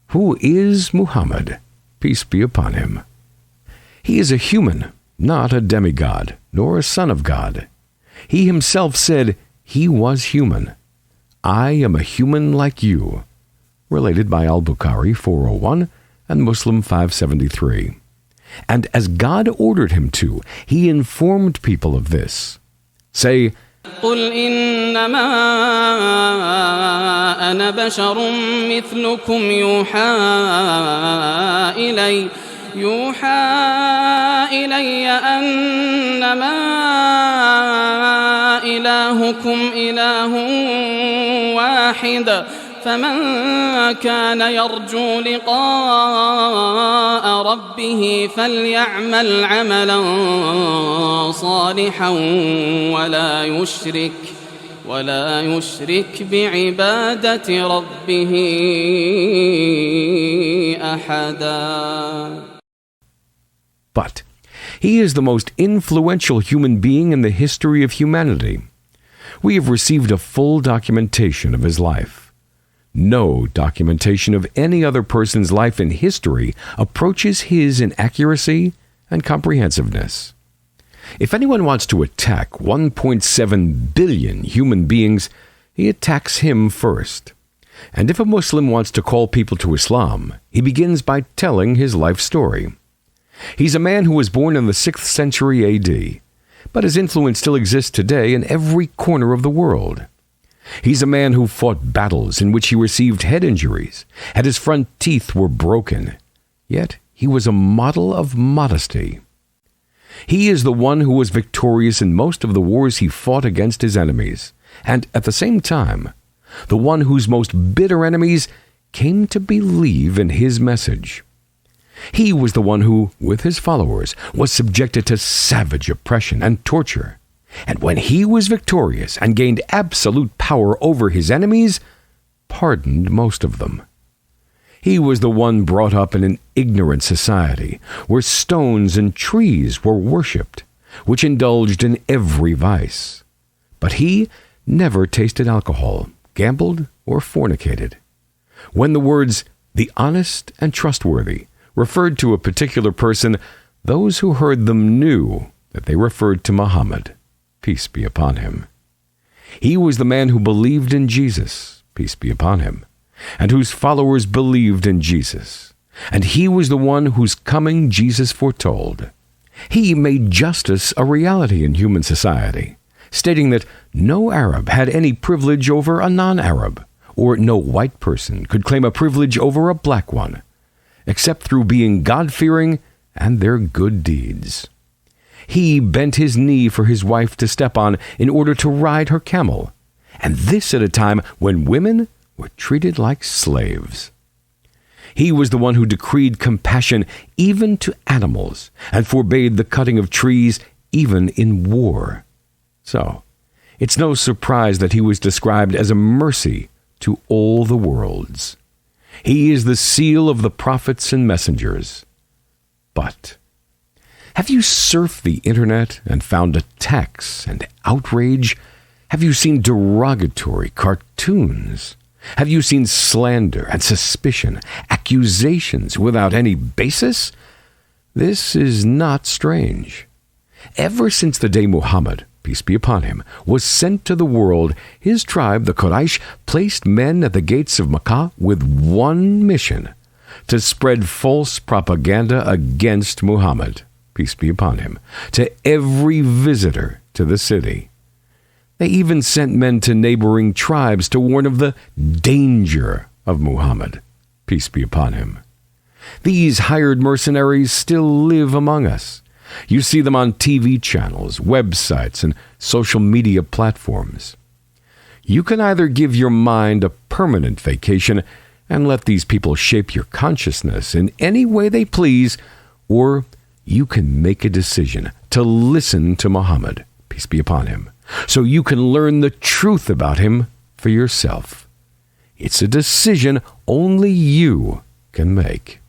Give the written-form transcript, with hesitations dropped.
Who is Muhammad? Peace be upon him. He is a human, not a demigod, nor a son of God. He himself said he was human. I am a human like you. Related by Al-Bukhari 401 and Muslim 573. And as God ordered him to, he informed people of this. Say, قل إنما أنا بشر مثلكم يوحى إلي أنما إلهكم إله واحد فمن كان يرجو لقاء ربه فليعمل عملا صالحا ولا يشرك بعبادة ربه أحدا. But he is the most influential human being in the history of humanity. We have received a full documentation of his life. No documentation of any other person's life in history approaches his in accuracy and comprehensiveness. If anyone wants to attack 1.7 billion human beings, he attacks him first. And if a Muslim wants to call people to Islam, he begins by telling his life story. He's a man who was born in the 6th century A.D., but his influence still exists today in every corner of the world. He's a man who fought battles in which he received head injuries, and his front teeth were broken. Yet he was a model of modesty. He is the one who was victorious in most of the wars he fought against his enemies, and at the same time, the one whose most bitter enemies came to believe in his message. He was the one who, with his followers, was subjected to savage oppression and torture. And when he was victorious and gained absolute power over his enemies, pardoned most of them. He was the one brought up in an ignorant society, where stones and trees were worshipped, which indulged in every vice. But he never tasted alcohol, gambled, or fornicated. When the words, the honest and trustworthy, referred to a particular person, those who heard them knew that they referred to Muhammad. Peace be upon him. He was the man who believed in Jesus, peace be upon him, and whose followers believed in Jesus. And he was the one whose coming Jesus foretold. He made justice a reality in human society, stating that no Arab had any privilege over a non-Arab, or no white person could claim a privilege over a black one, except through being God-fearing and their good deeds. He bent his knee for his wife to step on in order to ride her camel, and this at a time when women were treated like slaves. He was the one who decreed compassion even to animals and forbade the cutting of trees even in war. So, it's no surprise that he was described as a mercy to all the worlds. He is the seal of the prophets and messengers. But have you surfed the internet and found attacks and outrage? Have you seen derogatory cartoons? Have you seen slander and suspicion, accusations without any basis? This is not strange. Ever since the day Muhammad, peace be upon him, was sent to the world, his tribe, the Quraysh, placed men at the gates of Makkah with one mission: to spread false propaganda against Muhammad, peace be upon him, to every visitor to the city. They even sent men to neighboring tribes to warn of the danger of Muhammad, peace be upon him. These hired mercenaries still live among us. You see them on TV channels, websites, and social media platforms. You can either give your mind a permanent vacation and let these people shape your consciousness in any way they please, or you can make a decision to listen to Muhammad, peace be upon him, so you can learn the truth about him for yourself. It's a decision only you can make.